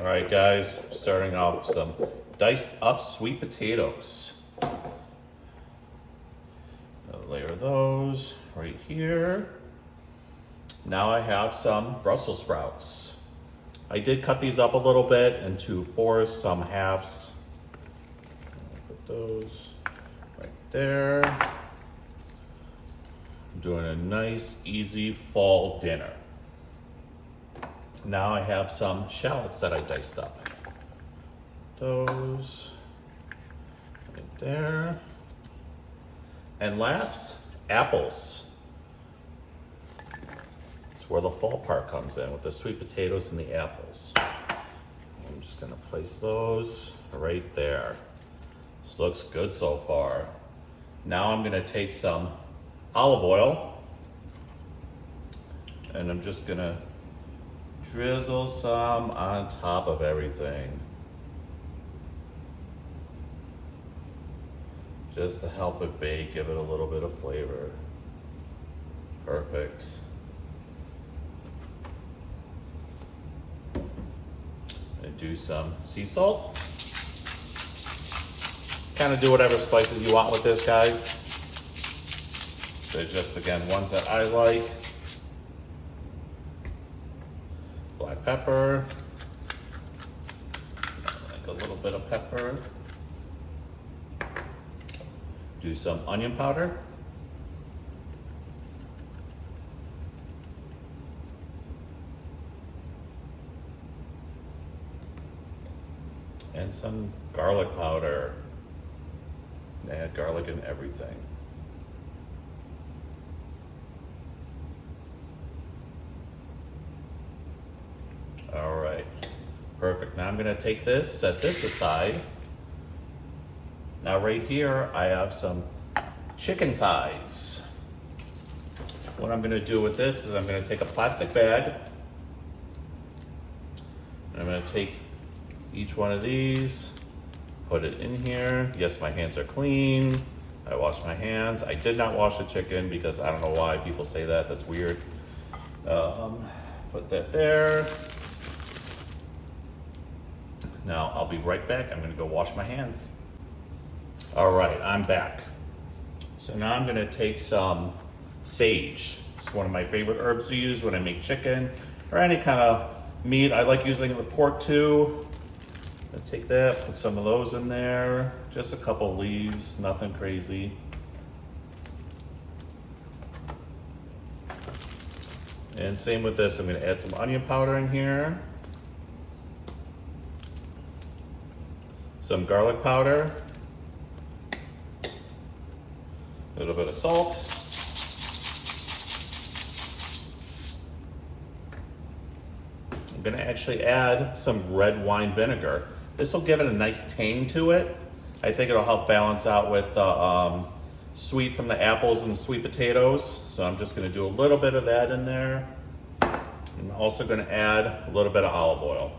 right, guys, starting off with some diced up sweet potatoes. Another layer of those right here. Now I have some Brussels sprouts. I did cut these up a little bit into fourths, some halves. Put those right there. I'm doing a nice, easy fall dinner. Now I have some shallots that I diced up. Those right there. And last, apples. That's where the fall part comes in with the sweet potatoes and the apples. I'm just gonna place those right there. This looks good so far. Now I'm gonna take some olive oil and I'm just gonna drizzle some on top of everything. Just to help it bake, give it a little bit of flavor. Perfect. And do some sea salt. Kind of do whatever spices you want with this, guys. They're just, again, ones that I like. Black pepper, like a little bit of pepper. Do some onion powder. And some garlic powder. Add garlic in everything. All right, perfect. Now I'm gonna take this, set this aside. Now right here, I have some chicken thighs. What I'm gonna do with this is I'm gonna take a plastic bag. And I'm gonna take each one of these, put it in here. Yes, my hands are clean. I washed my hands. I did not wash the chicken because I don't know why people say that, that's weird. Put that there. Now I'll be right back. I'm gonna go wash my hands. All right, I'm back. So now I'm gonna take some sage. It's one of my favorite herbs to use when I make chicken or any kind of meat. I like using it with pork too. I'll take that, put some of those in there. Just a couple leaves, nothing crazy. And same with this, I'm gonna add some onion powder in here. Some garlic powder. A little bit of salt. I'm gonna actually add some red wine vinegar. This will give it a nice tang to it. I think it'll help balance out with the sweet from the apples and the sweet potatoes. So I'm just gonna do a little bit of that in there. I'm also gonna add a little bit of olive oil.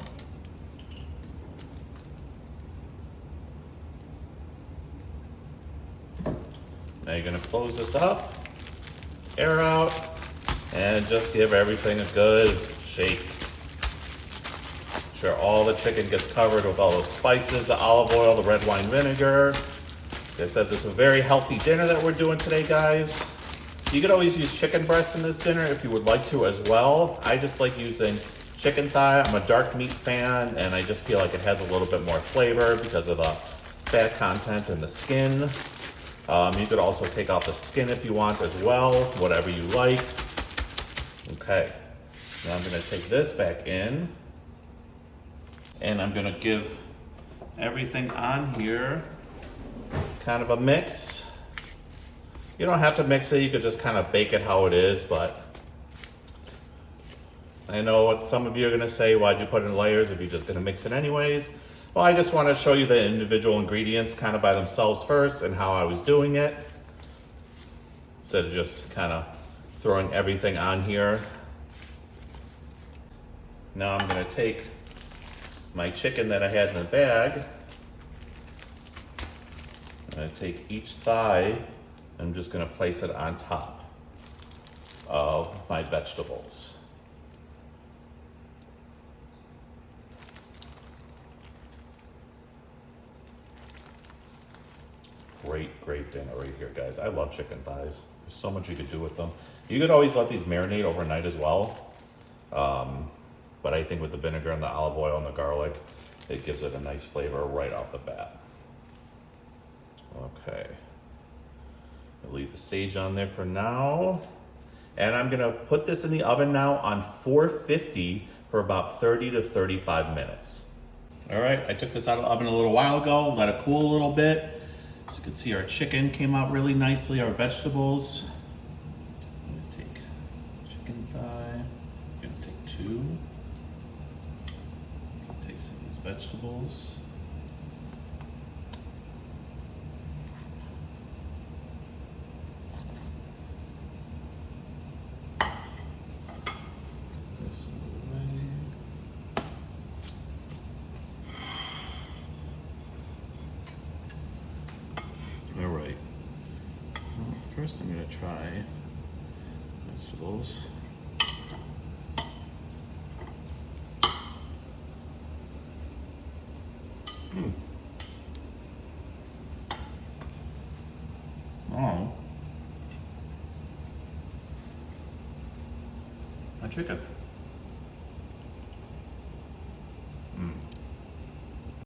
Now you're gonna close this up, air out, and just give everything a good shake. Sure all the chicken gets covered with all those spices, the olive oil, the red wine vinegar. Like I said, this is a very healthy dinner that we're doing today, guys. You could always use chicken breast in this dinner if you would like to as well. I just like using chicken thigh. I'm a dark meat fan, and I just feel like it has a little bit more flavor because of the fat content in the skin. You could also take off the skin if you want as well, whatever you like. Okay, now I'm gonna take this back in and I'm gonna give everything on here kind of a mix. You don't have to mix it, you could just kind of bake it how it is, but I know what some of you are gonna say, why'd you put it in layers if you're just gonna mix it anyways? Well, I just want to show you the individual ingredients kind of by themselves first and how I was doing it. Instead of just kind of throwing everything on here. Now I'm going to take my chicken that I had in the bag. I'm going to take each thigh and I'm just going to place it on top of my vegetables. great dinner right here, guys. I love chicken thighs. There's so much you could do with them. You could always let these marinate overnight as well. But I think with the vinegar and the olive oil and the garlic, it gives it a nice flavor right off the bat. Okay. I'll leave the sage on there for now. And I'm gonna put this in the oven now on 450 for about 30 to 35 minutes. All right, I took this out of the oven a little while ago, let it cool a little bit. So you can see our chicken came out really nicely, our vegetables. I'm gonna take chicken thigh, I'm gonna take two. Take some of these vegetables. This away. All right. Well, first, I'm gonna try vegetables. Oh, my chicken.